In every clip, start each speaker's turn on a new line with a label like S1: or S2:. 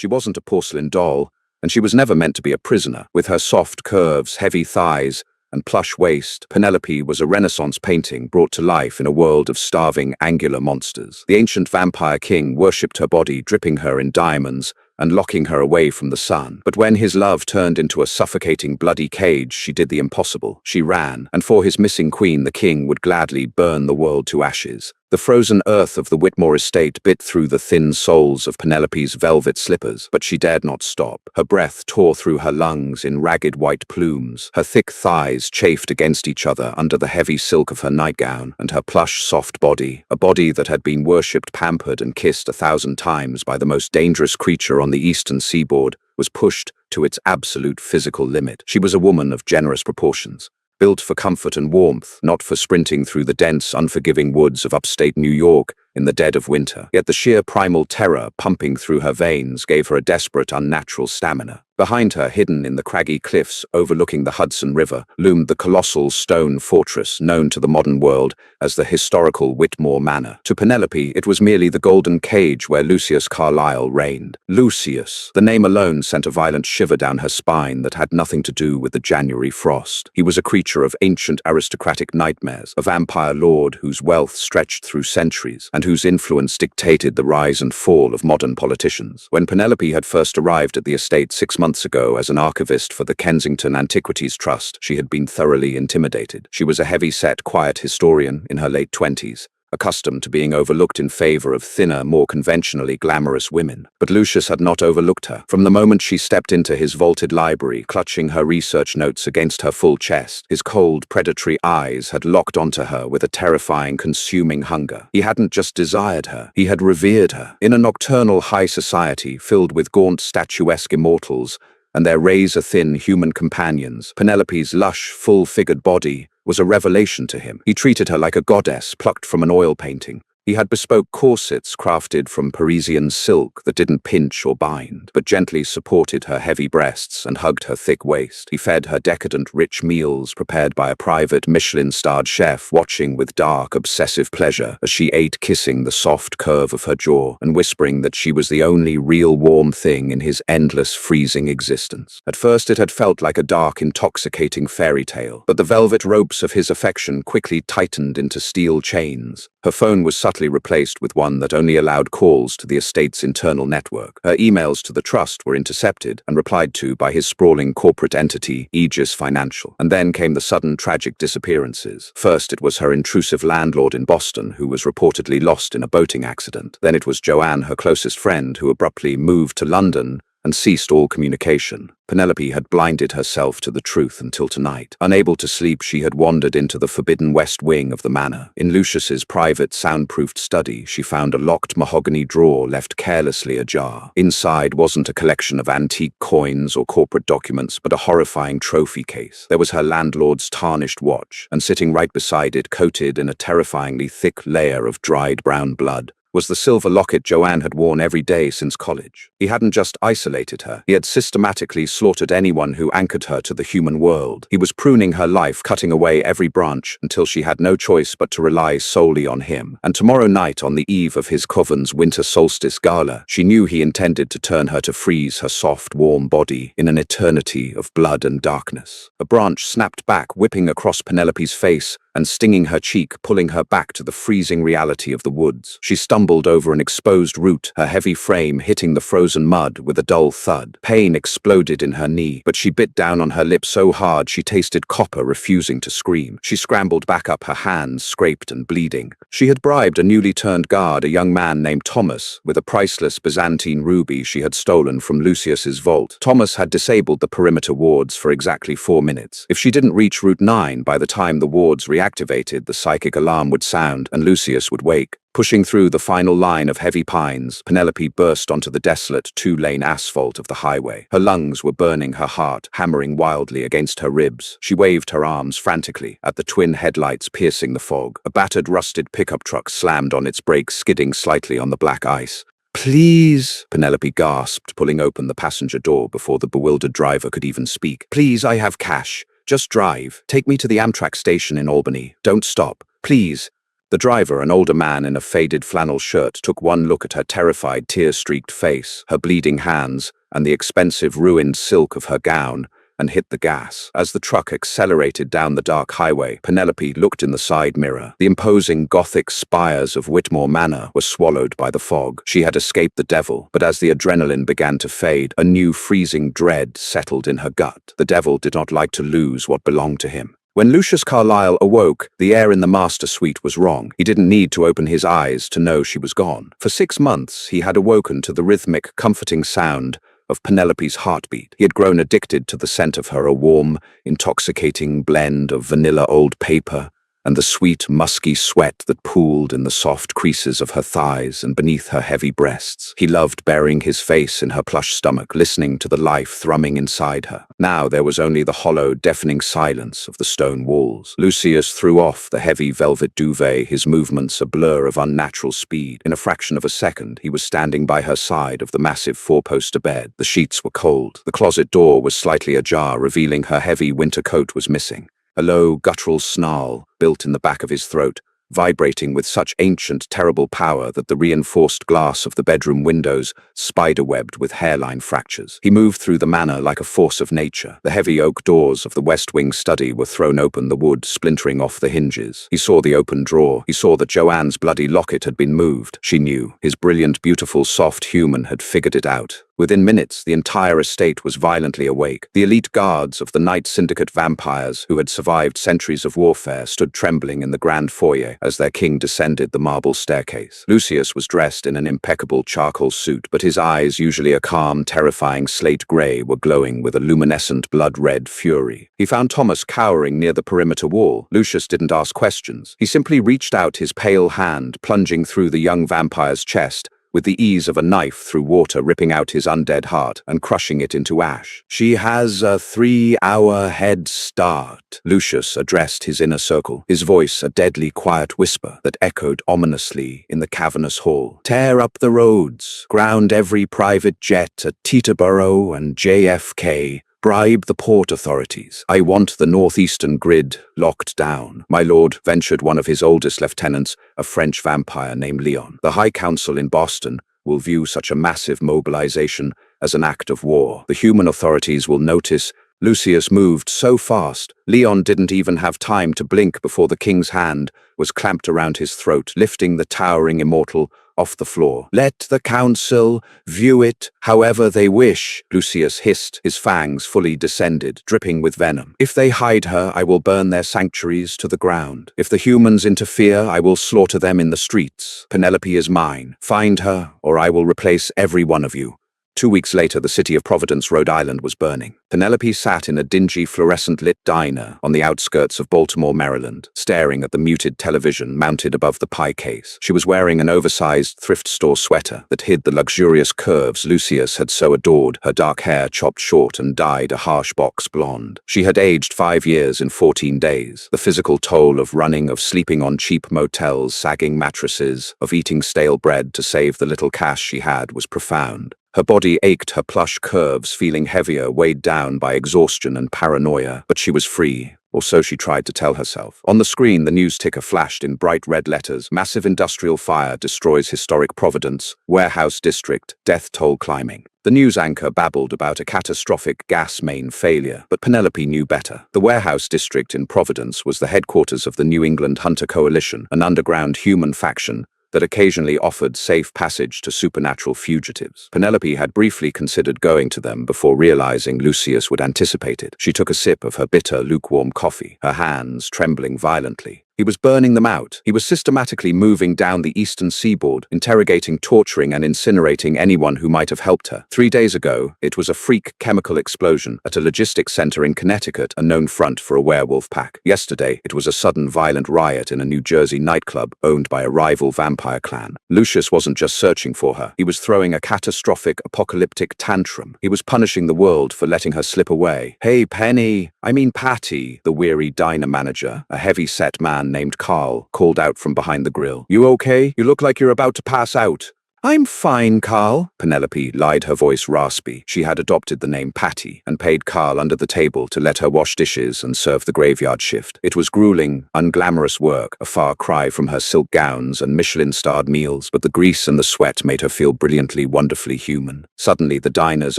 S1: She wasn't a porcelain doll, and she was never meant to be a prisoner. With her soft curves, heavy thighs, and plush waist, Penelope was a Renaissance painting brought to life in a world of starving, angular monsters. The ancient vampire king worshipped her body, dripping her in diamonds and locking her away from the sun. But when his love turned into a suffocating, bloody cage, she did the impossible. She ran, and for his missing queen, the king would gladly burn the world to ashes. The frozen earth of the Whitmore estate bit through the thin soles of Penelope's velvet slippers, but she dared not stop. Her breath tore through her lungs in ragged white plumes. Her thick thighs chafed against each other under the heavy silk of her nightgown, and her plush, soft body, a body that had been worshipped, pampered, and kissed 1,000 times by the most dangerous creature on the eastern seaboard, was pushed to its absolute physical limit. She was a woman of generous proportions, built for comfort and warmth, not for sprinting through the dense, unforgiving woods of upstate New York in the dead of winter. Yet the sheer primal terror pumping through her veins gave her a desperate, unnatural stamina. Behind her, hidden in the craggy cliffs overlooking the Hudson River, loomed the colossal stone fortress known to the modern world as the historical Whitmore Manor. To Penelope, it was merely the golden cage where Lucius Carlyle reigned. Lucius. The name alone sent a violent shiver down her spine that had nothing to do with the January frost. He was a creature of ancient aristocratic nightmares, a vampire lord whose wealth stretched through centuries, and whose influence dictated the rise and fall of modern politicians. When Penelope had first arrived at the estate 6 months ago as an archivist for the Kensington Antiquities Trust, she had been thoroughly intimidated. She was a heavy-set, quiet historian in her late 20s, accustomed to being overlooked in favor of thinner, more conventionally glamorous women. But Lucius had not overlooked her. From the moment she stepped into his vaulted library, clutching her research notes against her full chest, his cold, predatory eyes had locked onto her with a terrifying, consuming hunger. He hadn't just desired her, he had revered her. In a nocturnal high society filled with gaunt, statuesque immortals and their razor-thin human companions, Penelope's lush, full-figured body was a revelation to him. He treated her like a goddess plucked from an oil painting. He had bespoke corsets crafted from Parisian silk that didn't pinch or bind, but gently supported her heavy breasts and hugged her thick waist. He fed her decadent, rich meals prepared by a private Michelin-starred chef, watching with dark, obsessive pleasure as she ate, kissing the soft curve of her jaw and whispering that she was the only real warm thing in his endless, freezing existence. At first it had felt like a dark, intoxicating fairy tale, but the velvet ropes of his affection quickly tightened into steel chains. Her phone was subtly replaced with one that only allowed calls to the estate's internal network. Her emails to the trust were intercepted and replied to by his sprawling corporate entity, Aegis Financial. And then came the sudden tragic disappearances. First, it was her intrusive landlord in Boston, who was reportedly lost in a boating accident. Then it was Joanne, her closest friend, who abruptly moved to London and ceased all communication. Penelope had blinded herself to the truth until tonight. Unable to sleep, she had wandered into the forbidden west wing of the manor. In Lucius's private, soundproofed study, she found a locked mahogany drawer left carelessly ajar. Inside wasn't a collection of antique coins or corporate documents, but a horrifying trophy case. There was her landlord's tarnished watch, and sitting right beside it, coated in a terrifyingly thick layer of dried brown blood, was the silver locket Joanne had worn every day since college. He hadn't just isolated her, he had systematically slaughtered anyone who anchored her to the human world. He was pruning her life, cutting away every branch until she had no choice but to rely solely on him. And tomorrow night, on the eve of his coven's winter solstice gala, she knew he intended to turn her to freeze her soft, warm body in an eternity of blood and darkness. A branch snapped back, whipping across Penelope's face and stinging her cheek, pulling her back to the freezing reality of the woods. She stumbled over an exposed root, her heavy frame hitting the frozen mud with a dull thud. Pain exploded in her knee, but she bit down on her lip so hard she tasted copper, refusing to scream. She scrambled back up, her hands scraped and bleeding. She had bribed a newly turned guard, a young man named Thomas, with a priceless Byzantine ruby she had stolen from Lucius's vault. Thomas had disabled the perimeter wards for exactly 4 minutes. If she didn't reach Route 9 by the time the wards reactivated, the psychic alarm would sound and Lucius would wake. Pushing through the final line of heavy pines, Penelope burst onto the desolate 2-lane asphalt of the highway. Her lungs were burning, her heart hammering wildly against her ribs. She waved her arms frantically at the twin headlights piercing the fog. A battered, rusted pickup truck slammed on its brakes, skidding slightly on the black ice. "Please," Penelope gasped, pulling open the passenger door before the bewildered driver could even speak. "Please, I have cash. Just drive. Take me to the Amtrak station in Albany. Don't stop. Please." The driver, an older man in a faded flannel shirt, took one look at her terrified, tear-streaked face, her bleeding hands, and the expensive ruined silk of her gown, and hit the gas. As the truck accelerated down the dark highway, Penelope looked in the side mirror. The imposing Gothic spires of Whitmore Manor were swallowed by the fog. She had escaped the devil, but as the adrenaline began to fade, a new freezing dread settled in her gut. The devil did not like to lose what belonged to him. When Lucius Carlyle awoke, the air in the master suite was wrong. He didn't need to open his eyes to know she was gone. For 6 months, he had awoken to the rhythmic, comforting sound of Penelope's heartbeat. He had grown addicted to the scent of her, a warm, intoxicating blend of vanilla old paper and the sweet, musky sweat that pooled in the soft creases of her thighs and beneath her heavy breasts. He loved burying his face in her plush stomach, listening to the life thrumming inside her. Now there was only the hollow, deafening silence of the stone walls. Lucius threw off the heavy velvet duvet, his movements a blur of unnatural speed. In a fraction of a second, he was standing by her side of the massive four-poster bed. The sheets were cold. The closet door was slightly ajar, revealing her heavy winter coat was missing. A low, guttural snarl built in the back of his throat, vibrating with such ancient, terrible power that the reinforced glass of the bedroom windows spiderwebbed with hairline fractures. He moved through the manor like a force of nature. The heavy oak doors of the west wing study were thrown open, the wood splintering off the hinges. He saw the open drawer. He saw that Joanne's bloody locket had been moved. She knew. His brilliant, beautiful, soft human had figured it out. Within minutes, the entire estate was violently awake. The elite guards of the Night Syndicate vampires, who had survived centuries of warfare, stood trembling in the grand foyer as their king descended the marble staircase. Lucius was dressed in an impeccable charcoal suit, but his eyes, usually a calm, terrifying slate gray, were glowing with a luminescent blood-red fury. He found Thomas cowering near the perimeter wall. Lucius didn't ask questions. He simply reached out his pale hand, plunging through the young vampire's chest, with the ease of a knife through water, ripping out his undead heart and crushing it into ash. "She has a 3-hour head start," Lucius addressed his inner circle, his voice a deadly quiet whisper that echoed ominously in the cavernous hall. "Tear up the roads, ground every private jet at Teterboro and JFK, bribe the port authorities. I want the northeastern grid locked down." "My lord," ventured one of his oldest lieutenants, a French vampire named Leon. "The High Council in Boston will view such a massive mobilization as an act of war. The human authorities will notice." Lucius moved so fast, Leon didn't even have time to blink before the king's hand was clamped around his throat, lifting the towering immortal off the floor. "Let the council view it however they wish," Lucius hissed, his fangs fully descended, dripping with venom. "If they hide her, I will burn their sanctuaries to the ground. If the humans interfere, I will slaughter them in the streets. Penelope is mine. Find her, or I will replace every one of you." 2 weeks later, the city of Providence, Rhode Island, was burning. Penelope sat in a dingy, fluorescent-lit diner on the outskirts of Baltimore, Maryland, staring at the muted television mounted above the pie case. She was wearing an oversized thrift store sweater that hid the luxurious curves Lucius had so adored, her dark hair chopped short and dyed a harsh box blonde. She had aged 5 years in 14 days. The physical toll of running, of sleeping on cheap motels, sagging mattresses, of eating stale bread to save the little cash she had was profound. Her body ached, her plush curves feeling heavier, weighed down by exhaustion and paranoia, but she was free, or so she tried to tell herself. On the screen, the news ticker flashed in bright red letters. "Massive industrial fire destroys historic Providence. Warehouse district, death toll climbing." The news anchor babbled about a catastrophic gas main failure, but Penelope knew better. The warehouse district in Providence was the headquarters of the New England Hunter Coalition, an underground human faction that occasionally offered safe passage to supernatural fugitives. Penelope had briefly considered going to them before realizing Lucius would anticipate it. She took a sip of her bitter, lukewarm coffee, her hands trembling violently. He was burning them out. He was systematically moving down the eastern seaboard, interrogating, torturing, and incinerating anyone who might have helped her. 3 days ago, it was a freak chemical explosion at a logistics center in Connecticut, a known front for a werewolf pack. Yesterday, it was a sudden violent riot in a New Jersey nightclub owned by a rival vampire clan. Lucius wasn't just searching for her. He was throwing a catastrophic, apocalyptic tantrum. He was punishing the world for letting her slip away. "Hey, Penny, I mean Patty," the weary diner manager, a heavy-set man named Carl, called out from behind the grill. "You okay? You look like you're about to pass out." I'm fine, Carl. Penelope lied, her voice raspy. She had adopted the name Patty and paid Carl under the table to let her wash dishes and serve the graveyard shift. It was grueling, unglamorous work, a far cry from her silk gowns and Michelin-starred meals, but the grease and the sweat made her feel brilliantly, wonderfully human. Suddenly, the diner's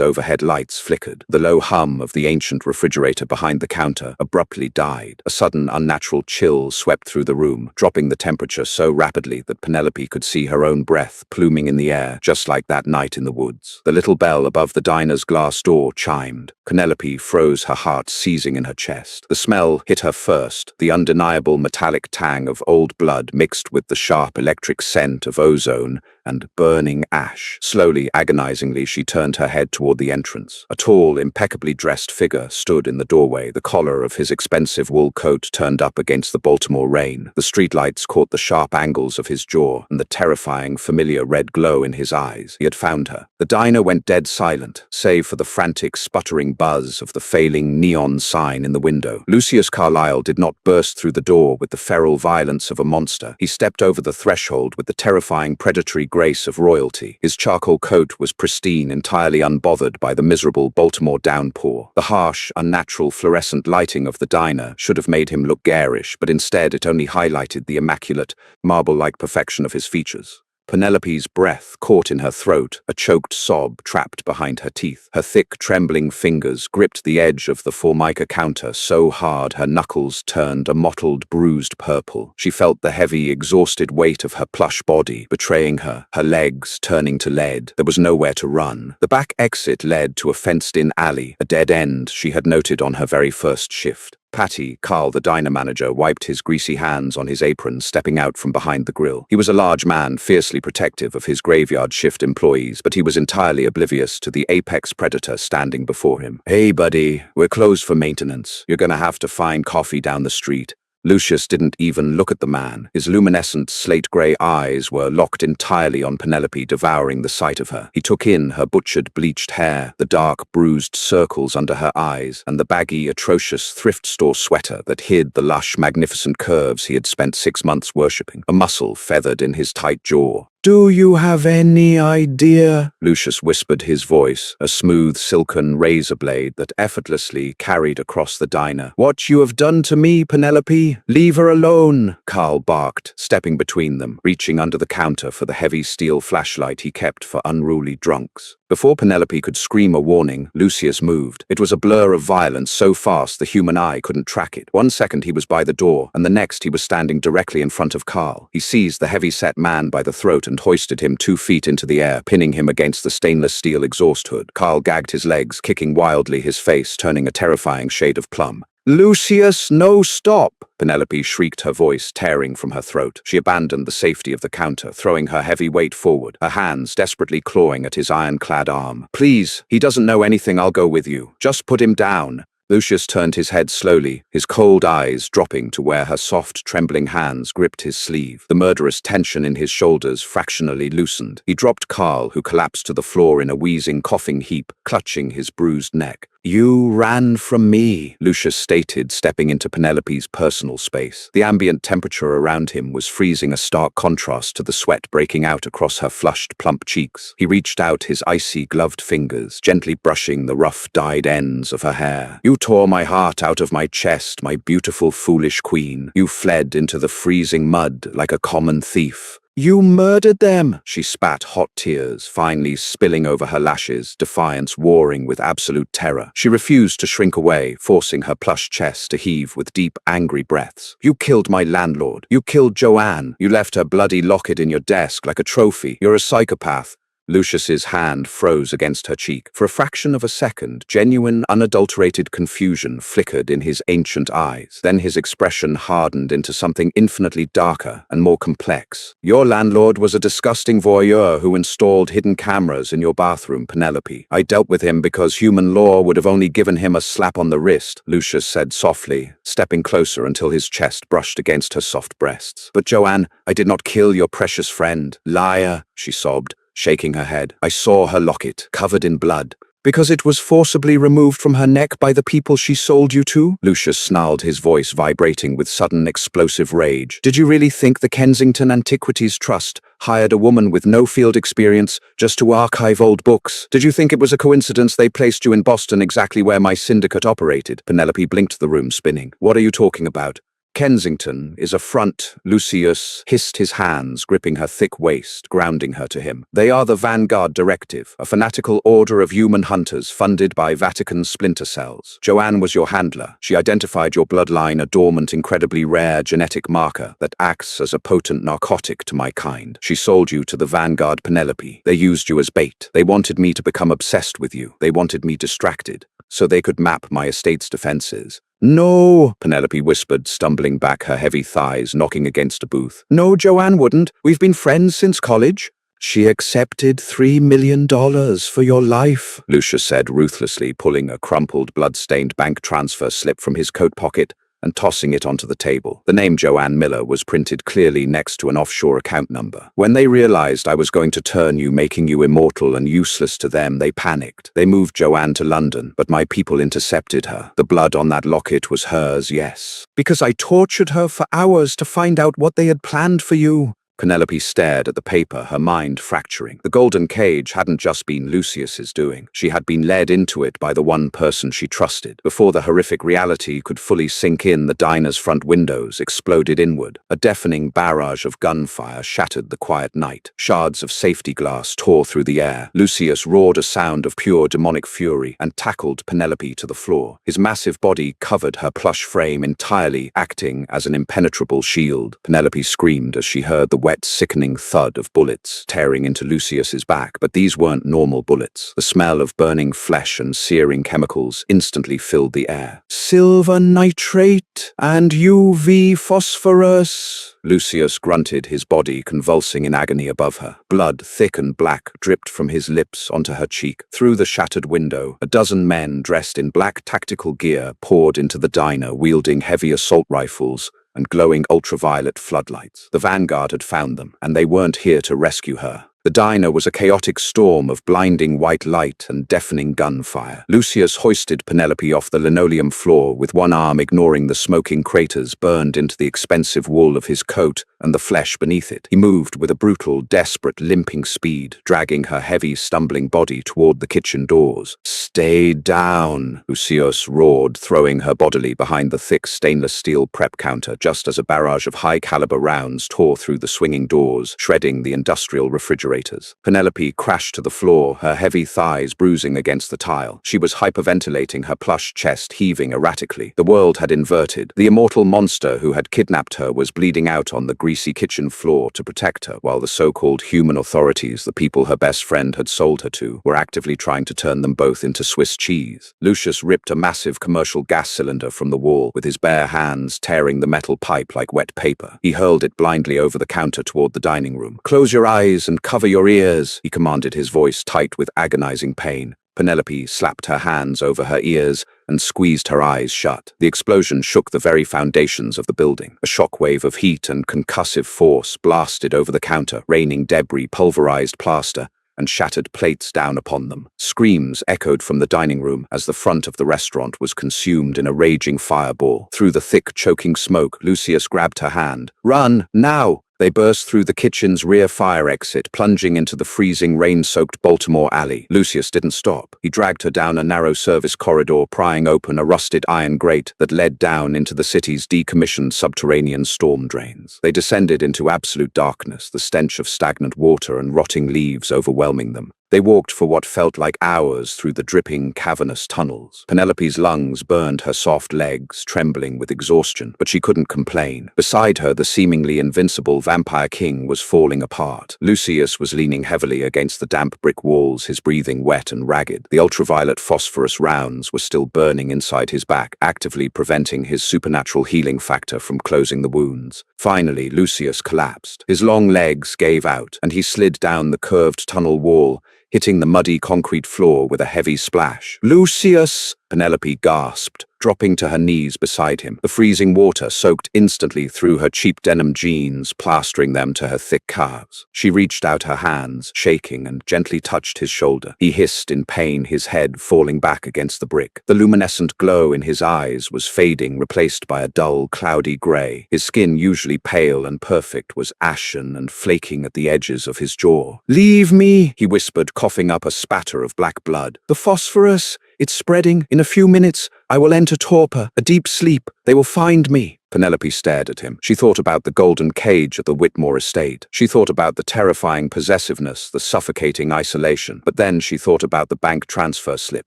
S1: overhead lights flickered. The low hum of the ancient refrigerator behind the counter abruptly died. A sudden, unnatural chill swept through the room, dropping the temperature so rapidly that Penelope could see her own breath pluming in the air, just like that night in the woods. The little bell above the diner's glass door chimed. Penelope froze, her heart seizing in her chest. The smell hit her first, the undeniable metallic tang of old blood mixed with the sharp electric scent of ozone and burning ash. Slowly, agonizingly, she turned her head toward the entrance. A tall, impeccably dressed figure stood in the doorway, the collar of his expensive wool coat turned up against the Baltimore rain. The streetlights caught the sharp angles of his jaw and the terrifying, familiar red glow in his eyes. He had found her. The diner went dead silent, save for the frantic, sputtering buzz of the failing neon sign in the window. Lucius Carlyle did not burst through the door with the feral violence of a monster. He stepped over the threshold with the terrifying, predatory grace of royalty. His charcoal coat was pristine, entirely unbothered by the miserable Baltimore downpour. The harsh, unnatural fluorescent lighting of the diner should have made him look garish, but instead it only highlighted the immaculate, marble-like perfection of his features. Penelope's breath caught in her throat, a choked sob trapped behind her teeth. Her thick, trembling fingers gripped the edge of the formica counter so hard her knuckles turned a mottled, bruised purple. She felt the heavy, exhausted weight of her plush body betraying her, her legs turning to lead. There was nowhere to run. The back exit led to a fenced-in alley, a dead end she had noted on her very first shift. Patty, Carl, the diner manager, wiped his greasy hands on his apron, stepping out from behind the grill. He was a large man, fiercely protective of his graveyard shift employees, but he was entirely oblivious to the apex predator standing before him. "Hey, buddy, we're closed for maintenance. You're gonna have to find coffee down the street." Lucius didn't even look at the man. His luminescent slate-gray eyes were locked entirely on Penelope, devouring the sight of her. He took in her butchered, bleached hair, the dark, bruised circles under her eyes, and the baggy, atrocious thrift store sweater that hid the lush, magnificent curves he had spent 6 months worshipping. A muscle feathered in his tight jaw. "Do you have any idea?" Lucius whispered, his voice, a smooth, silken razor blade that effortlessly carried across the diner. "What you have done to me, Penelope? Leave her alone," Carl barked, stepping between them, reaching under the counter for the heavy steel flashlight he kept for unruly drunks. Before Penelope could scream a warning, Lucius moved. It was a blur of violence so fast the human eye couldn't track it. 1 second he was by the door, and the next he was standing directly in front of Carl. He seized the heavy-set man by the throat and hoisted him 2 feet into the air, pinning him against the stainless steel exhaust hood. Carl gagged his legs, kicking wildly, his face turning a terrifying shade of plum. "Lucius, no, stop!" Penelope shrieked, her voice tearing from her throat. She abandoned the safety of the counter, throwing her heavy weight forward, her hands desperately clawing at his ironclad arm. "Please, he doesn't know anything, I'll go with you. Just put him down." Lucius turned his head slowly, his cold eyes dropping to where her soft, trembling hands gripped his sleeve. The murderous tension in his shoulders fractionally loosened. He dropped Carl, who collapsed to the floor in a wheezing, coughing heap, clutching his bruised neck. "You ran from me," Lucius stated, stepping into Penelope's personal space. The ambient temperature around him was freezing, a stark contrast to the sweat breaking out across her flushed, plump cheeks. He reached out his icy, gloved fingers, gently brushing the rough, dyed ends of her hair. "You tore my heart out of my chest, my beautiful, foolish queen. You fled into the freezing mud like a common thief. You murdered them!" She spat, hot tears finally spilling over her lashes, defiance warring with absolute terror. She refused to shrink away, forcing her plush chest to heave with deep, angry breaths. "You killed my landlord. You killed Joanne. You left her bloody locket in your desk like a trophy. You're a psychopath." Lucius's hand froze against her cheek. For a fraction of a second, genuine, unadulterated confusion flickered in his ancient eyes. Then his expression hardened into something infinitely darker and more complex. "Your landlord was a disgusting voyeur who installed hidden cameras in your bathroom, Penelope. I dealt with him because human law would have only given him a slap on the wrist," Lucius said softly, stepping closer until his chest brushed against her soft breasts. "But Joanne, I did not kill your precious friend." "Liar," she sobbed, shaking her head. "I saw her locket, covered in blood." "Because it was forcibly removed from her neck by the people she sold you to?" Lucius snarled, his voice vibrating with sudden explosive rage. "Did you really think the Kensington Antiquities Trust Hired a woman with no field experience just to archive old books. Did you think it was a coincidence they placed you in Boston exactly where my syndicate operated? Penelope blinked, the room spinning. What are you talking about? Kensington is a front, Lucius hissed, his hands gripping her thick waist, grounding her to him. They are the Vanguard Directive, a fanatical order of human hunters funded by Vatican splinter cells. Joanne was your handler. She identified your bloodline, a dormant, incredibly rare genetic marker that acts as a potent narcotic to my kind. She sold you to the Vanguard, Penelope. They used you as bait. They wanted me to become obsessed with you. They wanted me distracted, so they could map my estate's defenses. No, Penelope whispered, stumbling back, her heavy thighs knocking against a booth. No, Joanne wouldn't. We've been friends since college. She accepted $3 million for your life, Lucius said ruthlessly, pulling a crumpled, blood-stained bank transfer slip from his coat pocket and tossing it onto the table. The name Joanne Miller was printed clearly next to an offshore account number. When they realized I was going to turn you, making you immortal and useless to them, they panicked. They moved Joanne to London, but my people intercepted her. The blood on that locket was hers, yes. Because I tortured her for hours to find out what they had planned for you. Penelope stared at the paper, her mind fracturing. The golden cage hadn't just been Lucius's doing. She had been led into it by the one person she trusted. Before the horrific reality could fully sink in, the diner's front windows exploded inward. A deafening barrage of gunfire shattered the quiet night. Shards of safety glass tore through the air. Lucius roared a sound of pure demonic fury and tackled Penelope to the floor. His massive body covered her plush frame entirely, acting as an impenetrable shield. Penelope screamed as she heard the wet, sickening thud of bullets tearing into Lucius's back, but these weren't normal bullets. The smell of burning flesh and searing chemicals instantly filled the air. Silver nitrate and UV phosphorus. Lucius grunted, his body convulsing in agony above her. Blood, thick and black, dripped from his lips onto her cheek. Through the shattered window, a dozen men dressed in black tactical gear poured into the diner, wielding heavy assault rifles and glowing ultraviolet floodlights. The Vanguard had found them, and they weren't here to rescue her. The diner was a chaotic storm of blinding white light and deafening gunfire. Lucius hoisted Penelope off the linoleum floor, with one arm ignoring the smoking craters burned into the expensive wool of his coat and the flesh beneath it. He moved with a brutal, desperate, limping speed, dragging her heavy, stumbling body toward the kitchen doors. Stay down, Lucius roared, throwing her bodily behind the thick stainless steel prep counter just as a barrage of high-caliber rounds tore through the swinging doors, shredding the industrial refrigerators. Penelope crashed to the floor, her heavy thighs bruising against the tile. She was hyperventilating, her plush chest heaving erratically. The world had inverted. The immortal monster who had kidnapped her was bleeding out on the greasy kitchen floor to protect her, while the so-called human authorities, the people her best friend had sold her to, were actively trying to turn them both into Swiss cheese. Lucius ripped a massive commercial gas cylinder from the wall, with his bare hands tearing the metal pipe like wet paper. He hurled it blindly over the counter toward the dining room. Close your eyes and cover your ears, he commanded, his voice tight with agonizing pain. Penelope slapped her hands over her ears and squeezed her eyes shut. The explosion shook the very foundations of the building. A shockwave of heat and concussive force blasted over the counter, raining debris, pulverized plaster, and shattered plates down upon them. Screams echoed from the dining room as the front of the restaurant was consumed in a raging fireball. Through the thick, choking smoke, Lucius grabbed her hand. Run, now! They burst through the kitchen's rear fire exit, plunging into the freezing, rain-soaked Baltimore alley. Lucius didn't stop. He dragged her down a narrow service corridor, prying open a rusted iron grate that led down into the city's decommissioned subterranean storm drains. They descended into absolute darkness, the stench of stagnant water and rotting leaves overwhelming them. They walked for what felt like hours through the dripping, cavernous tunnels. Penelope's lungs burned her soft legs, trembling with exhaustion, but she couldn't complain. Beside her, the seemingly invincible Vampire King was falling apart. Lucius was leaning heavily against the damp brick walls, his breathing wet and ragged. The ultraviolet phosphorus rounds were still burning inside his back, actively preventing his supernatural healing factor from closing the wounds. Finally, Lucius collapsed. His long legs gave out, and he slid down the curved tunnel wall, hitting the muddy concrete floor with a heavy splash. Lucius! Penelope gasped, dropping to her knees beside him. The freezing water soaked instantly through her cheap denim jeans, plastering them to her thick calves. She reached out her hands, shaking, and gently touched his shoulder. He hissed in pain, his head falling back against the brick. The luminescent glow in his eyes was fading, replaced by a dull, cloudy gray. His skin, usually pale and perfect, was ashen and flaking at the edges of his jaw. "Leave me," he whispered, coughing up a spatter of black blood. "The phosphorus, it's spreading. In a few minutes, I will enter torpor, a deep sleep. They will find me." Penelope stared at him. She thought about the golden cage at the Whitmore estate. She thought about the terrifying possessiveness, the suffocating isolation. But then she thought about the bank transfer slip,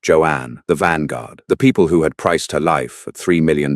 S1: Joanne, the vanguard, the people who had priced her life at $3 million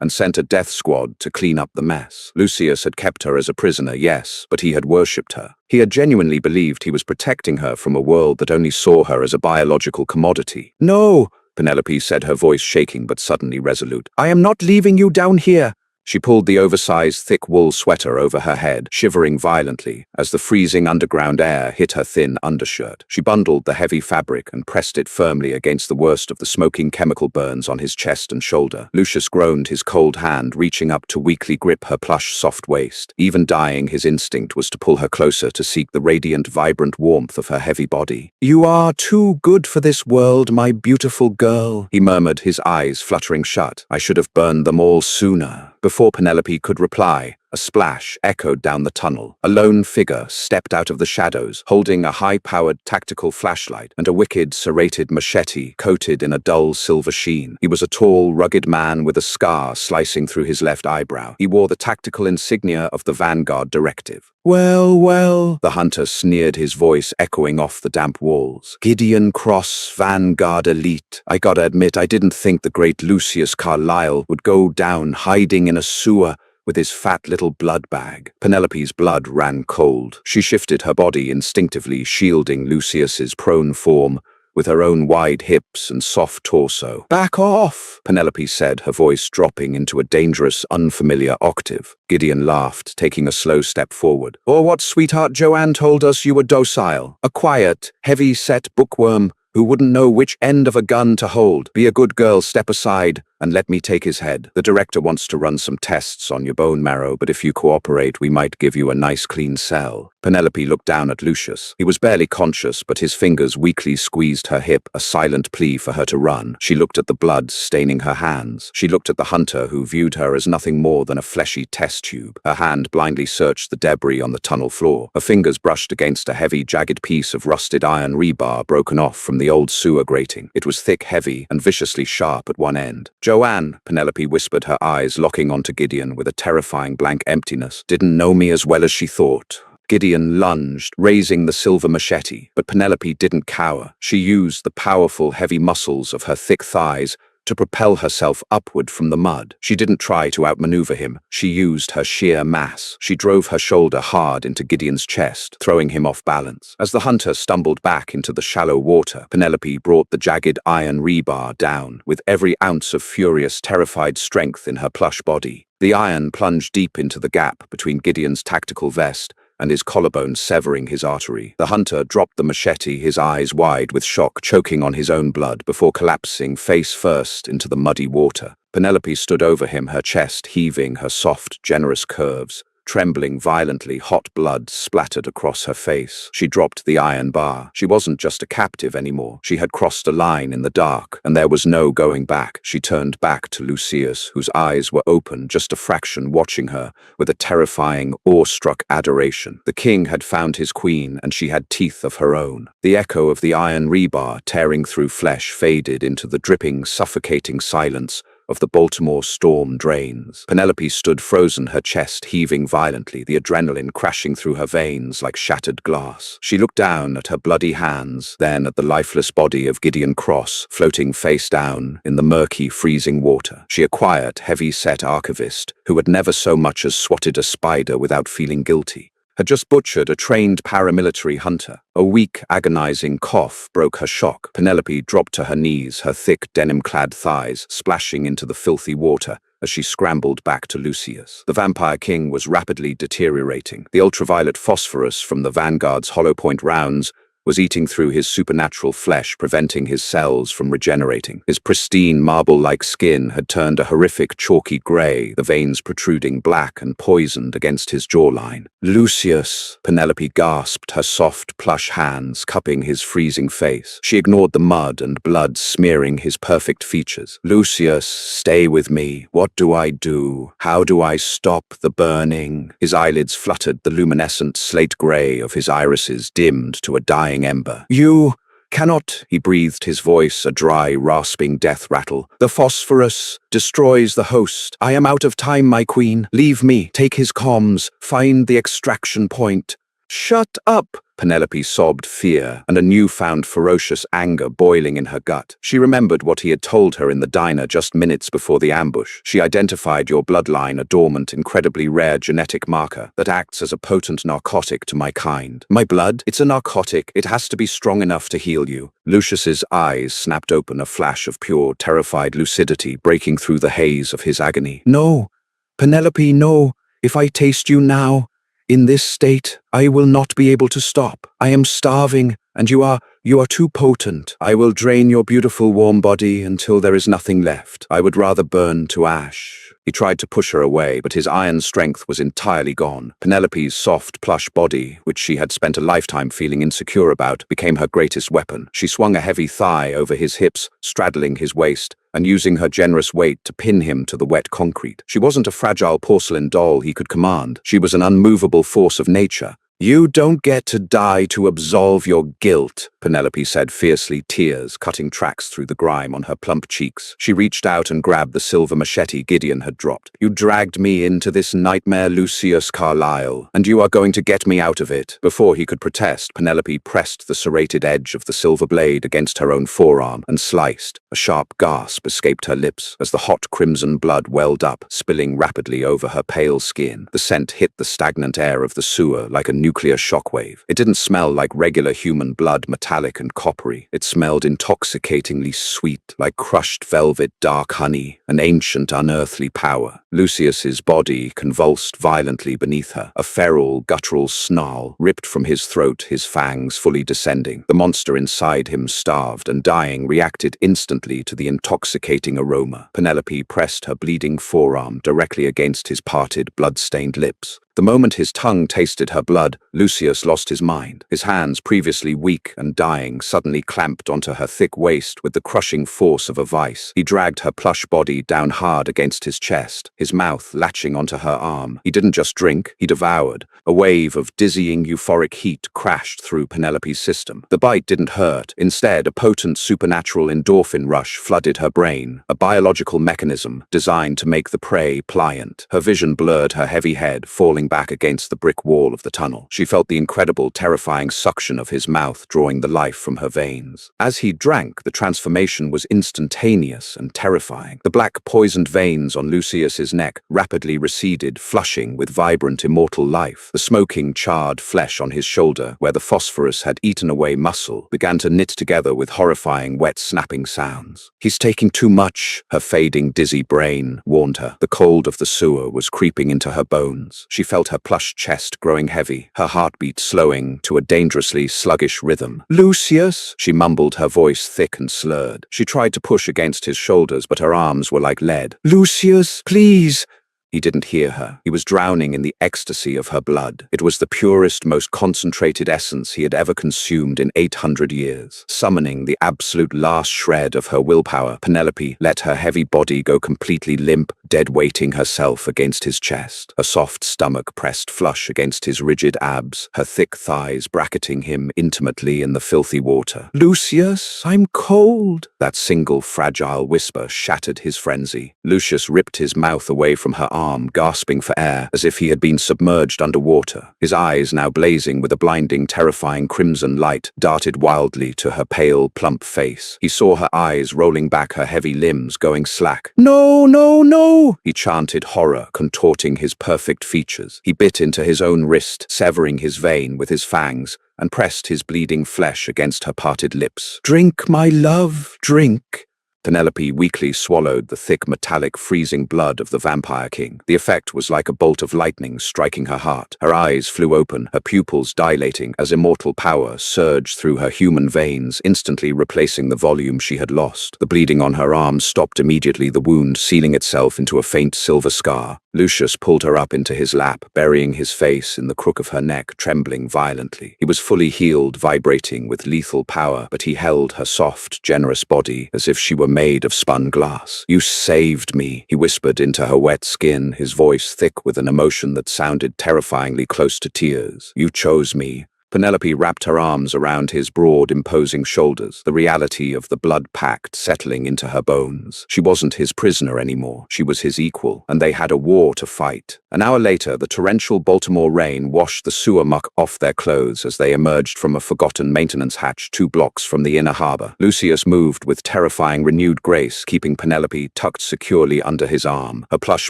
S1: and sent a death squad to clean up the mess. Lucius had kept her as a prisoner, yes, but he had worshipped her. He had genuinely believed he was protecting her from a world that only saw her as a biological commodity. "No," Penelope said, her voice shaking but suddenly resolute. "I am not leaving you down here." She pulled the oversized, thick wool sweater over her head, shivering violently as the freezing underground air hit her thin undershirt. She bundled the heavy fabric and pressed it firmly against the worst of the smoking chemical burns on his chest and shoulder. Lucius groaned, his cold hand reaching up to weakly grip her plush, soft waist. Even dying, his instinct was to pull her closer to seek the radiant, vibrant warmth of her heavy body. "You are too good for this world, my beautiful girl," he murmured, his eyes fluttering shut. "I should have burned them all sooner." Before Penelope could reply, a splash echoed down the tunnel. A lone figure stepped out of the shadows, holding a high-powered tactical flashlight and a wicked, serrated machete coated in a dull silver sheen. He was a tall, rugged man with a scar slicing through his left eyebrow. He wore the tactical insignia of the Vanguard Directive. "Well, well," the hunter sneered, his voice echoing off the damp walls. "Gideon Cross, Vanguard Elite. I gotta admit, I didn't think the great Lucius Carlyle would go down hiding in a sewer with his fat little blood bag." Penelope's blood ran cold. She shifted her body instinctively, shielding Lucius's prone form with her own wide hips and soft torso. "Back off," Penelope said, her voice dropping into a dangerous, unfamiliar octave. Gideon laughed, taking a slow step forward. "Or what sweetheart Joanne told us, you were docile. A quiet, heavy-set bookworm who wouldn't know which end of a gun to hold. Be a good girl, step aside, and let me take his head. The director wants to run some tests on your bone marrow, but if you cooperate, we might give you a nice clean cell." Penelope looked down at Lucius. He was barely conscious, but his fingers weakly squeezed her hip, a silent plea for her to run. She looked at the blood staining her hands. She looked at the hunter, who viewed her as nothing more than a fleshy test tube. Her hand blindly searched the debris on the tunnel floor. Her fingers brushed against a heavy, jagged piece of rusted iron rebar broken off from the old sewer grating. It was thick, heavy, and viciously sharp at one end. "Joanne," Penelope whispered, her eyes locking onto Gideon with a terrifying blank emptiness, "didn't know me as well as she thought." Gideon lunged, raising the silver machete, but Penelope didn't cower. She used the powerful, heavy muscles of her thick thighs to propel herself upward from the mud. She didn't try to outmaneuver him. She used her sheer mass. She drove her shoulder hard into Gideon's chest, throwing him off balance. As the hunter stumbled back into the shallow water, Penelope brought the jagged iron rebar down, with every ounce of furious, terrified strength in her plush body. The iron plunged deep into the gap between Gideon's tactical vest and his collarbone, severing his artery. The hunter dropped the machete, his eyes wide with shock, choking on his own blood before collapsing face first into the muddy water. Penelope stood over him, her chest heaving, her soft, generous curves trembling violently. Hot blood splattered across her face. She dropped the iron bar. She wasn't just a captive anymore. She had crossed a line in the dark, and there was no going back. She turned back to Lucius, whose eyes were open, just a fraction, watching her with a terrifying, awestruck adoration. The king had found his queen, and she had teeth of her own. The echo of the iron rebar tearing through flesh faded into the dripping, suffocating silence of the Baltimore storm drains. Penelope stood frozen, her chest heaving violently, the adrenaline crashing through her veins like shattered glass. She looked down at her bloody hands, then at the lifeless body of Gideon Cross, floating face down in the murky, freezing water. She, a quiet, heavy-set archivist who had never so much as swatted a spider without feeling guilty, had just butchered a trained paramilitary hunter. A weak, agonizing cough broke her shock. Penelope dropped to her knees, her thick, denim-clad thighs splashing into the filthy water as she scrambled back to Lucius. The Vampire King was rapidly deteriorating. The ultraviolet phosphorus from the Vanguard's hollow point rounds was eating through his supernatural flesh, preventing his cells from regenerating. His pristine marble-like skin had turned a horrific chalky grey, the veins protruding black and poisoned against his jawline. "Lucius," Penelope gasped, her soft, plush hands cupping his freezing face. She ignored the mud and blood smearing his perfect features. "Lucius, stay with me. What do I do? How do I stop the burning?" His eyelids fluttered, the luminescent slate grey of his irises dimmed to a dying ember. "You cannot," he breathed, his voice a dry, rasping death rattle. "The phosphorus destroys the host. I am out of time, my queen. Leave me. Take his comms. Find the extraction point." "Shut up!" Penelope sobbed, fear and a newfound ferocious anger boiling in her gut. She remembered what he had told her in the diner just minutes before the ambush. She identified your bloodline, a dormant, incredibly rare genetic marker that acts as a potent narcotic to my kind. "My blood? It's a narcotic. It has to be strong enough to heal you." Lucius's eyes snapped open, a flash of pure, terrified lucidity breaking through the haze of his agony. "No, Penelope, no. If I taste you now, in this state, I will not be able to stop. I am starving, and you are too potent. I will drain your beautiful warm body until there is nothing left. I would rather burn to ash." He tried to push her away, but his iron strength was entirely gone. Penelope's soft, plush body, which she had spent a lifetime feeling insecure about, became her greatest weapon. She swung a heavy thigh over his hips, straddling his waist, and using her generous weight to pin him to the wet concrete. She wasn't a fragile porcelain doll he could command. She was an unmovable force of nature. "You don't get to die to absolve your guilt," Penelope said fiercely, tears cutting tracks through the grime on her plump cheeks. She reached out and grabbed the silver machete Gideon had dropped. "You dragged me into this nightmare, Lucius Carlyle, and you are going to get me out of it." Before he could protest, Penelope pressed the serrated edge of the silver blade against her own forearm and sliced. A sharp gasp escaped her lips as the hot crimson blood welled up, spilling rapidly over her pale skin. The scent hit the stagnant air of the sewer like a nuclear shockwave. It didn't smell like regular human blood, metallic and coppery. It smelled intoxicatingly sweet, like crushed velvet, dark honey, an ancient, unearthly power. Lucius's body convulsed violently beneath her. A feral, guttural snarl ripped from his throat, his fangs fully descending. The monster inside him, starved and dying, reacted instantly to the intoxicating aroma. Penelope pressed her bleeding forearm directly against his parted, blood-stained lips. The moment his tongue tasted her blood, Lucius lost his mind. His hands, previously weak and dying, suddenly clamped onto her thick waist with the crushing force of a vice. He dragged her plush body down hard against his chest, his mouth latching onto her arm. He didn't just drink, he devoured. A wave of dizzying, euphoric heat crashed through Penelope's system. The bite didn't hurt. Instead, a potent supernatural endorphin rush flooded her brain, a biological mechanism designed to make the prey pliant. Her vision blurred, her heavy head falling back against the brick wall of the tunnel. She felt the incredible, terrifying suction of his mouth drawing the life from her veins. As he drank, the transformation was instantaneous and terrifying. The black, poisoned veins on Lucius's neck rapidly receded, flushing with vibrant, immortal life. The smoking, charred flesh on his shoulder, where the phosphorus had eaten away muscle, began to knit together with horrifying, wet, snapping sounds. "He's taking too much," her fading, dizzy brain warned her. The cold of the sewer was creeping into her bones. She felt her plush chest growing heavy, her heartbeat slowing to a dangerously sluggish rhythm. "Lucius," she mumbled, her voice thick and slurred. She tried to push against his shoulders, but her arms were like lead. "Lucius, please." He didn't hear her. He was drowning in the ecstasy of her blood. It was the purest, most concentrated essence he had ever consumed in 800 years. Summoning the absolute last shred of her willpower, Penelope let her heavy body go completely limp, dead-weighting herself against his chest. Her soft stomach pressed flush against his rigid abs, her thick thighs bracketing him intimately in the filthy water. "Lucius, I'm cold." That single fragile whisper shattered his frenzy. Lucius ripped his mouth away from her arm, gasping for air, as if he had been submerged underwater. His eyes, now blazing with a blinding, terrifying crimson light, darted wildly to her pale, plump face. He saw her eyes rolling back, her heavy limbs going slack. "No, no, no!" he chanted, horror contorting his perfect features. He bit into his own wrist, severing his vein with his fangs, and pressed his bleeding flesh against her parted lips. "Drink, my love, drink." Penelope weakly swallowed the thick, metallic, freezing blood of the vampire king. The effect was like a bolt of lightning striking her heart. Her eyes flew open, her pupils dilating as immortal power surged through her human veins, instantly replacing the volume she had lost. The bleeding on her arm stopped immediately, the wound sealing itself into a faint silver scar. Lucius pulled her up into his lap, burying his face in the crook of her neck, trembling violently. He was fully healed, vibrating with lethal power, but he held her soft, generous body as if she were made of spun glass. "You saved me," he whispered into her wet skin, his voice thick with an emotion that sounded terrifyingly close to tears. "You chose me." Penelope wrapped her arms around his broad, imposing shoulders, the reality of the blood pact settling into her bones. She wasn't his prisoner anymore. She was his equal, and they had a war to fight. An hour later, the torrential Baltimore rain washed the sewer muck off their clothes as they emerged from a forgotten maintenance hatch 2 blocks from the inner harbor. Lucius moved with terrifying renewed grace, keeping Penelope tucked securely under his arm. Her plush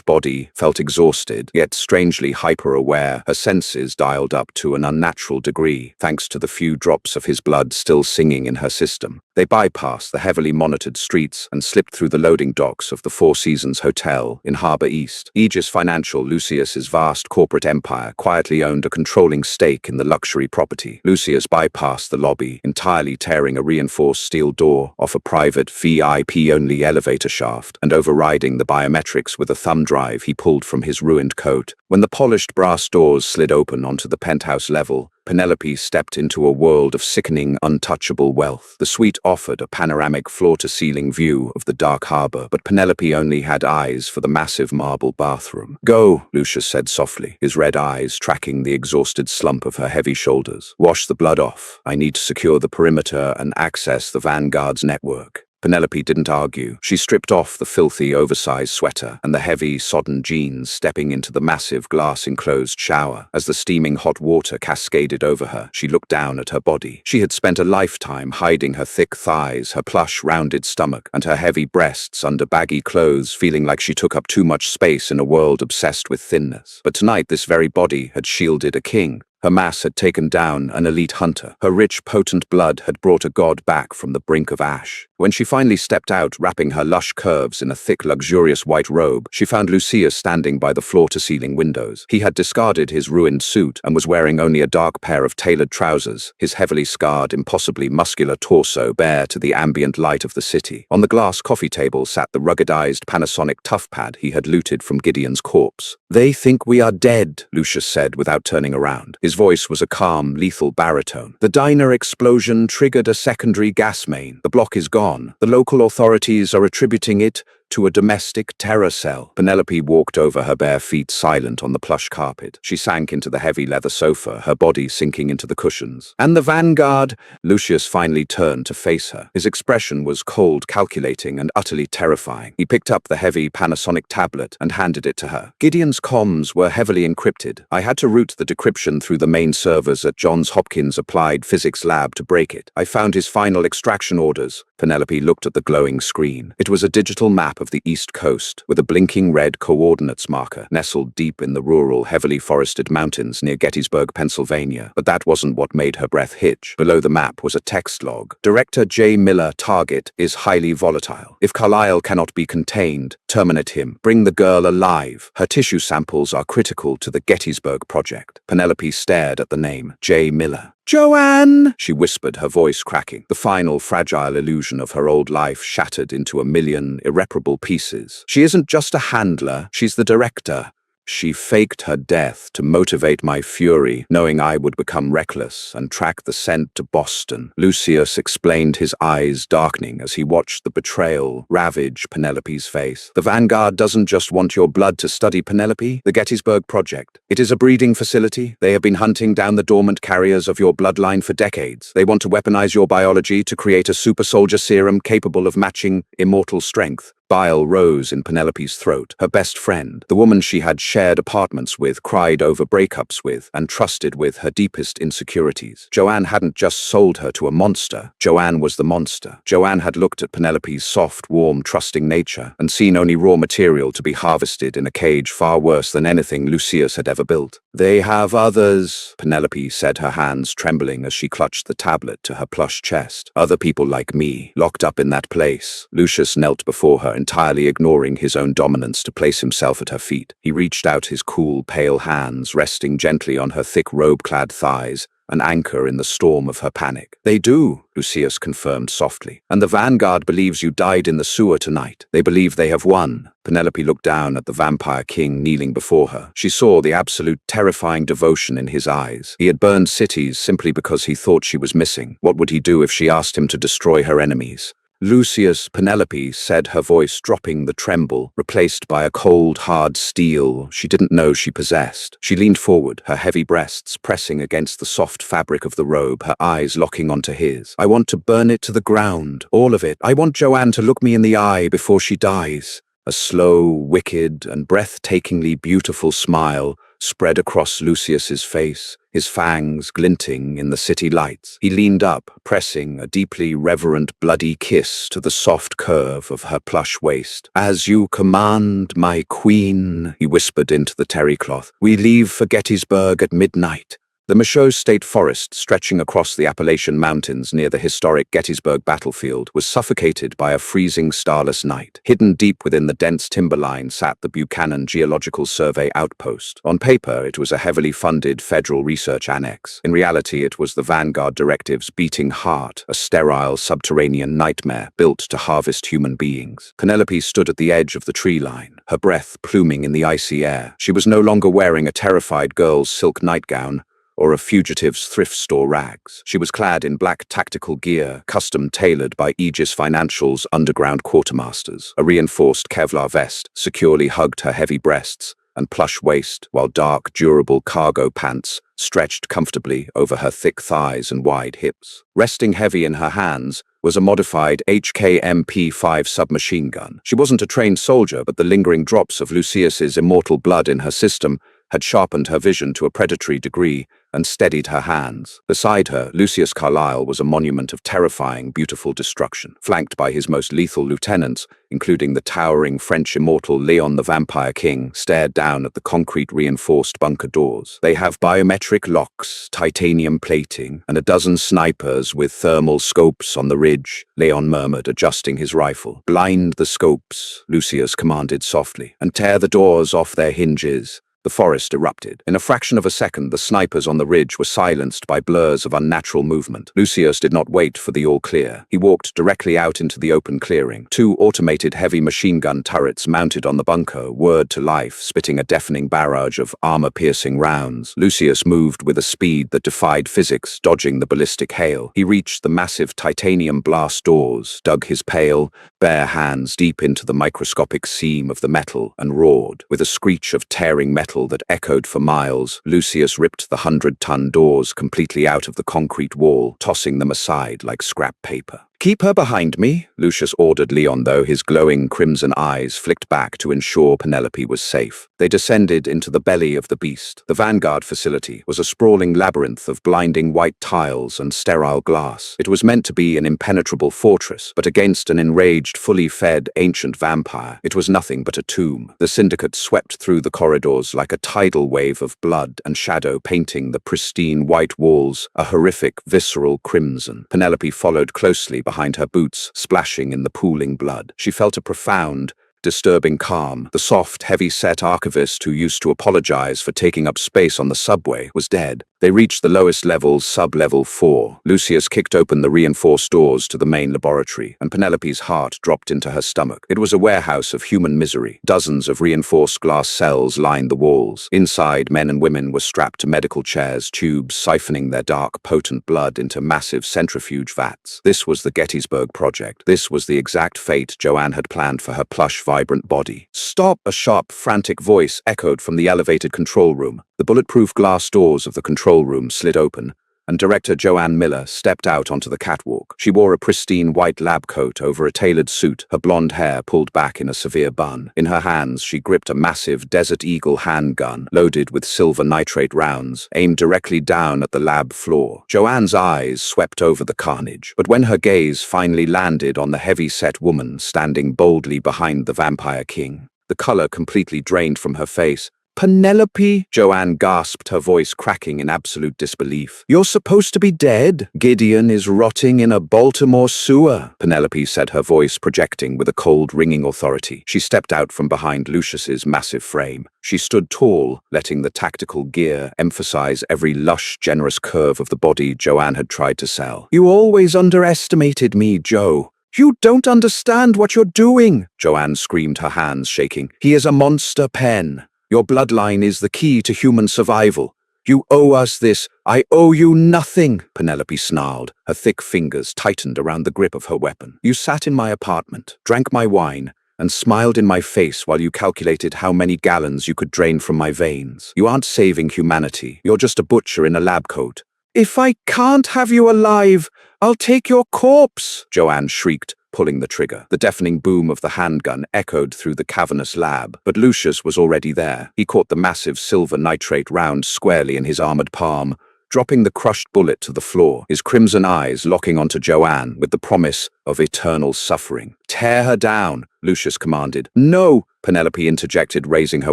S1: body felt exhausted, yet strangely hyper-aware, her senses dialed up to an unnatural degree, thanks to the few drops of his blood still singing in her system. They bypassed the heavily monitored streets and slipped through the loading docks of the Four Seasons Hotel in Harbor East. Aegis Financial, Lucius's vast corporate empire, quietly owned a controlling stake in the luxury property. Lucius bypassed the lobby, entirely tearing a reinforced steel door off a private VIP-only elevator shaft and overriding the biometrics with a thumb drive he pulled from his ruined coat. When the polished brass doors slid open onto the penthouse level, Penelope stepped into a world of sickening, untouchable wealth. The suite offered a panoramic floor-to-ceiling view of the dark harbor, but Penelope only had eyes for the massive marble bathroom. "Go," Lucius said softly, his red eyes tracking the exhausted slump of her heavy shoulders. "Wash the blood off. I need to secure the perimeter and access the Vanguard's network." Penelope didn't argue. She stripped off the filthy, oversized sweater and the heavy, sodden jeans, stepping into the massive, glass-enclosed shower. As the steaming hot water cascaded over her, she looked down at her body. She had spent a lifetime hiding her thick thighs, her plush, rounded stomach, and her heavy breasts under baggy clothes, feeling like she took up too much space in a world obsessed with thinness. But tonight, this very body had shielded a king. Her mass had taken down an elite hunter. Her rich, potent blood had brought a god back from the brink of ash. When she finally stepped out, wrapping her lush curves in a thick, luxurious white robe, she found Lucius standing by the floor-to-ceiling windows. He had discarded his ruined suit and was wearing only a dark pair of tailored trousers, his heavily scarred, impossibly muscular torso bare to the ambient light of the city. On the glass coffee table sat the ruggedized Panasonic toughpad he had looted from Gideon's corpse. "They think we are dead," Lucius said without turning around. His voice was a calm, lethal baritone. "The diner explosion triggered a secondary gas main. The block is gone. The local authorities are attributing it to a domestic terror cell." Penelope walked over her bare feet, silent on the plush carpet. She sank into the heavy leather sofa, her body sinking into the cushions. "And the Vanguard?" Lucius finally turned to face her. His expression was cold, calculating, and utterly terrifying. He picked up the heavy Panasonic tablet and handed it to her. "Gideon's comms were heavily encrypted. I had to route the decryption through the main servers at Johns Hopkins Applied Physics Lab to break it. I found his final extraction orders." Penelope looked at the glowing screen. It was a digital map of the East Coast, with a blinking red coordinates marker nestled deep in the rural, heavily forested mountains near Gettysburg, Pennsylvania. But that wasn't what made her breath hitch. Below the map was a text log. "Director J. Miller, target is highly volatile. If Carlisle cannot be contained, terminate him. Bring the girl alive. Her tissue samples are critical to the Gettysburg Project." Penelope stared at the name, J. Miller. "Joanne!" she whispered, her voice cracking. The final, fragile illusion of her old life shattered into a million irreparable pieces. "She isn't just a handler, she's the director. She faked her death to motivate my fury, knowing I would become reckless and track the scent to Boston." Lucius explained, his eyes darkening as he watched the betrayal ravage Penelope's face. "The Vanguard doesn't just want your blood to study, Penelope. The Gettysburg Project. It is a breeding facility. They have been hunting down the dormant carriers of your bloodline for decades. They want to weaponize your biology to create a super soldier serum capable of matching immortal strength. Bile rose in Penelope's throat. Her best friend, the woman she had shared apartments with, cried over breakups with, and trusted with her deepest insecurities. Joanne hadn't just sold her to a monster. Joanne was the monster. Joanne had looked at Penelope's soft, warm, trusting nature and seen only raw material to be harvested in a cage far worse than anything Lucius had ever built. "They have others," Penelope said, her hands trembling as she clutched the tablet to her plush chest. "Other people like me, locked up in that place." Lucius knelt before her, entirely ignoring his own dominance, to place himself at her feet. He reached out his cool, pale hands, resting gently on her thick robe-clad thighs, an anchor in the storm of her panic. "They do," Lucius confirmed softly. "And the Vanguard believes you died in the sewer tonight. They believe they have won." Penelope looked down at the vampire king kneeling before her. She saw the absolute terrifying devotion in his eyes. He had burned cities simply because he thought she was missing. What would he do if she asked him to destroy her enemies? "Lucius," Penelope said, her voice dropping the tremble, replaced by a cold, hard steel she didn't know she possessed. She leaned forward, her heavy breasts pressing against the soft fabric of the robe, her eyes locking onto his. "I want to burn it to the ground, all of it. I want Joanne to look me in the eye before she dies." A slow, wicked, and breathtakingly beautiful smile spread across Lucius's face, his fangs glinting in the city lights. He leaned up, pressing a deeply reverent bloody kiss to the soft curve of her plush waist. "As you command, my queen," he whispered into the terry cloth. "We leave for Gettysburg at midnight." The Michaud State Forest, stretching across the Appalachian Mountains near the historic Gettysburg battlefield, was suffocated by a freezing starless night. Hidden deep within the dense timberline sat the Buchanan Geological Survey outpost. On paper, it was a heavily funded federal research annex. In reality, it was the Vanguard Directive's beating heart, a sterile subterranean nightmare built to harvest human beings. Penelope stood at the edge of the tree line, her breath pluming in the icy air. She was no longer wearing a terrified girl's silk nightgown or a fugitive's thrift store rags. She was clad in black tactical gear, custom-tailored by Aegis Financial's underground quartermasters. A reinforced Kevlar vest securely hugged her heavy breasts and plush waist, while dark, durable cargo pants stretched comfortably over her thick thighs and wide hips. Resting heavy in her hands was a modified HK-MP5 submachine gun. She wasn't a trained soldier, but the lingering drops of Lucius's immortal blood in her system had sharpened her vision to a predatory degree and steadied her hands. Beside her, Lucius Carlyle was a monument of terrifying, beautiful destruction, flanked by his most lethal lieutenants, including the towering French immortal Leon the Vampire King, stared down at the concrete-reinforced bunker doors. "They have biometric locks, titanium plating, and a dozen snipers with thermal scopes on the ridge," Leon murmured, adjusting his rifle. "Blind the scopes," Lucius commanded softly, "and tear the doors off their hinges." The forest erupted. In a fraction of a second, the snipers on the ridge were silenced by blurs of unnatural movement. Lucius did not wait for the all-clear. He walked directly out into the open clearing. Two automated heavy machine gun turrets mounted on the bunker whirred to life, spitting a deafening barrage of armor-piercing rounds. Lucius moved with a speed that defied physics, dodging the ballistic hail. He reached the massive titanium blast doors, dug his pale, bare hands deep into the microscopic seam of the metal, and roared. With a screech of tearing metal that echoed for miles, Lucius ripped the 100-ton doors completely out of the concrete wall, tossing them aside like scrap paper. "Keep her behind me," Lucius ordered Leon, though his glowing crimson eyes flicked back to ensure Penelope was safe. They descended into the belly of the beast. The Vanguard facility was a sprawling labyrinth of blinding white tiles and sterile glass. It was meant to be an impenetrable fortress, but against an enraged, fully fed ancient vampire, it was nothing but a tomb. The syndicate swept through the corridors like a tidal wave of blood and shadow, painting the pristine white walls a horrific, visceral crimson. Penelope followed closely behind her boots, splashing in the pooling blood. She felt a profound, disturbing calm. The soft, heavy-set archivist who used to apologize for taking up space on the subway was dead. They reached the lowest level, sub-level 4. Lucius kicked open the reinforced doors to the main laboratory, and Penelope's heart dropped into her stomach. It was a warehouse of human misery. Dozens of reinforced glass cells lined the walls. Inside, men and women were strapped to medical chairs, tubes siphoning their dark, potent blood into massive centrifuge vats. This was the Gettysburg Project. This was the exact fate Joanne had planned for her plush, vibrant body. "Stop!" A sharp, frantic voice echoed from the elevated control room. The bulletproof glass doors of the control room slid open, and director Joanne Miller stepped out onto the catwalk. She wore a pristine white lab coat over a tailored suit, her blonde hair pulled back in a severe bun. In her hands, she gripped a massive Desert Eagle handgun loaded with silver nitrate rounds, aimed directly down at the lab floor. Joanne's eyes swept over the carnage, but when her gaze finally landed on the heavy-set woman standing boldly behind the Vampire King, the color completely drained from her face. "Penelope," Joanne gasped, her voice cracking in absolute disbelief. "You're supposed to be dead. Gideon is rotting in a Baltimore sewer," Penelope said, her voice projecting with a cold, ringing authority. She stepped out from behind Lucius's massive frame. She stood tall, letting the tactical gear emphasize every lush, generous curve of the body Joanne had tried to sell. "You always underestimated me, Joe. You don't understand what you're doing," Joanne screamed, her hands shaking. "He is a monster pen. Your bloodline is the key to human survival. You owe us this. I owe you nothing," Penelope snarled. Her thick fingers tightened around the grip of her weapon. "You sat in my apartment, drank my wine, and smiled in my face while you calculated how many gallons you could drain from my veins. You aren't saving humanity. You're just a butcher in a lab coat." "If I can't have you alive, I'll take your corpse," Joanne shrieked, pulling the trigger. The deafening boom of the handgun echoed through the cavernous lab, but Lucius was already there. He caught the massive silver nitrate round squarely in his armored palm, dropping the crushed bullet to the floor, his crimson eyes locking onto Joanne with the promise of eternal suffering. "Tear her down," Lucius commanded. "No," Penelope interjected, raising her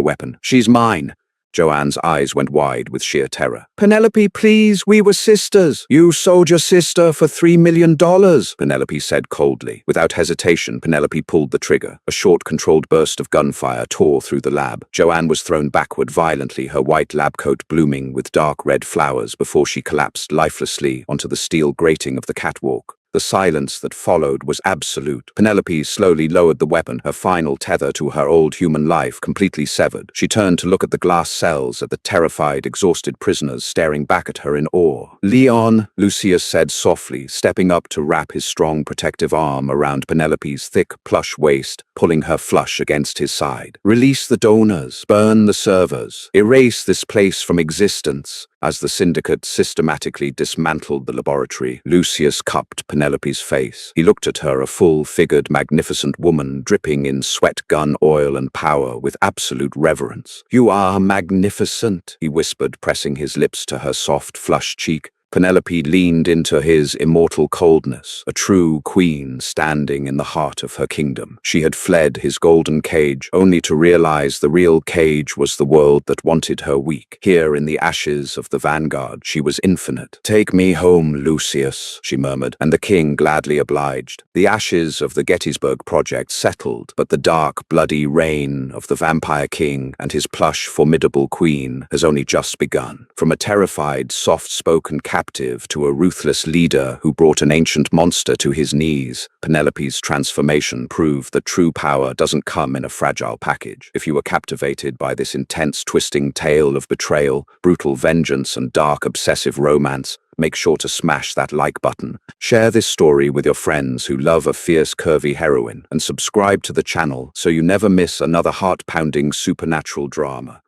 S1: weapon. "She's mine." Joanne's eyes went wide with sheer terror. "Penelope, please, we were sisters." "You sold your sister for $3 million, Penelope said coldly. Without hesitation, Penelope pulled the trigger. A short, controlled burst of gunfire tore through the lab. Joanne was thrown backward violently, her white lab coat blooming with dark red flowers before she collapsed lifelessly onto the steel grating of the catwalk. The silence that followed was absolute. Penelope slowly lowered the weapon, her final tether to her old human life completely severed. She turned to look at the glass cells, at the terrified, exhausted prisoners staring back at her in awe. "Leon," Lucius said softly, stepping up to wrap his strong protective arm around Penelope's thick, plush waist, pulling her flush against his side. "Release the donors, burn the servers, erase this place from existence." As the syndicate systematically dismantled the laboratory, Lucius cupped Penelope's face. He looked at her, a full-figured, magnificent woman dripping in sweat, gun, oil, and power, with absolute reverence. "You are magnificent," he whispered, pressing his lips to her soft, flushed cheek. Penelope leaned into his immortal coldness, a true queen standing in the heart of her kingdom. She had fled his golden cage, only to realize the real cage was the world that wanted her weak. Here in the ashes of the vanguard, she was infinite. "Take me home, Lucius," she murmured, and the king gladly obliged. The ashes of the Gettysburg Project settled, but the dark, bloody reign of the Vampire King and his plush, formidable queen has only just begun. From a terrified, soft-spoken captive to a ruthless leader who brought an ancient monster to his knees, Penelope's transformation proved that true power doesn't come in a fragile package. If you were captivated by this intense, twisting tale of betrayal, brutal vengeance, and dark, obsessive romance, make sure to smash that like button. Share this story with your friends who love a fierce, curvy heroine, and subscribe to the channel so you never miss another heart-pounding supernatural drama.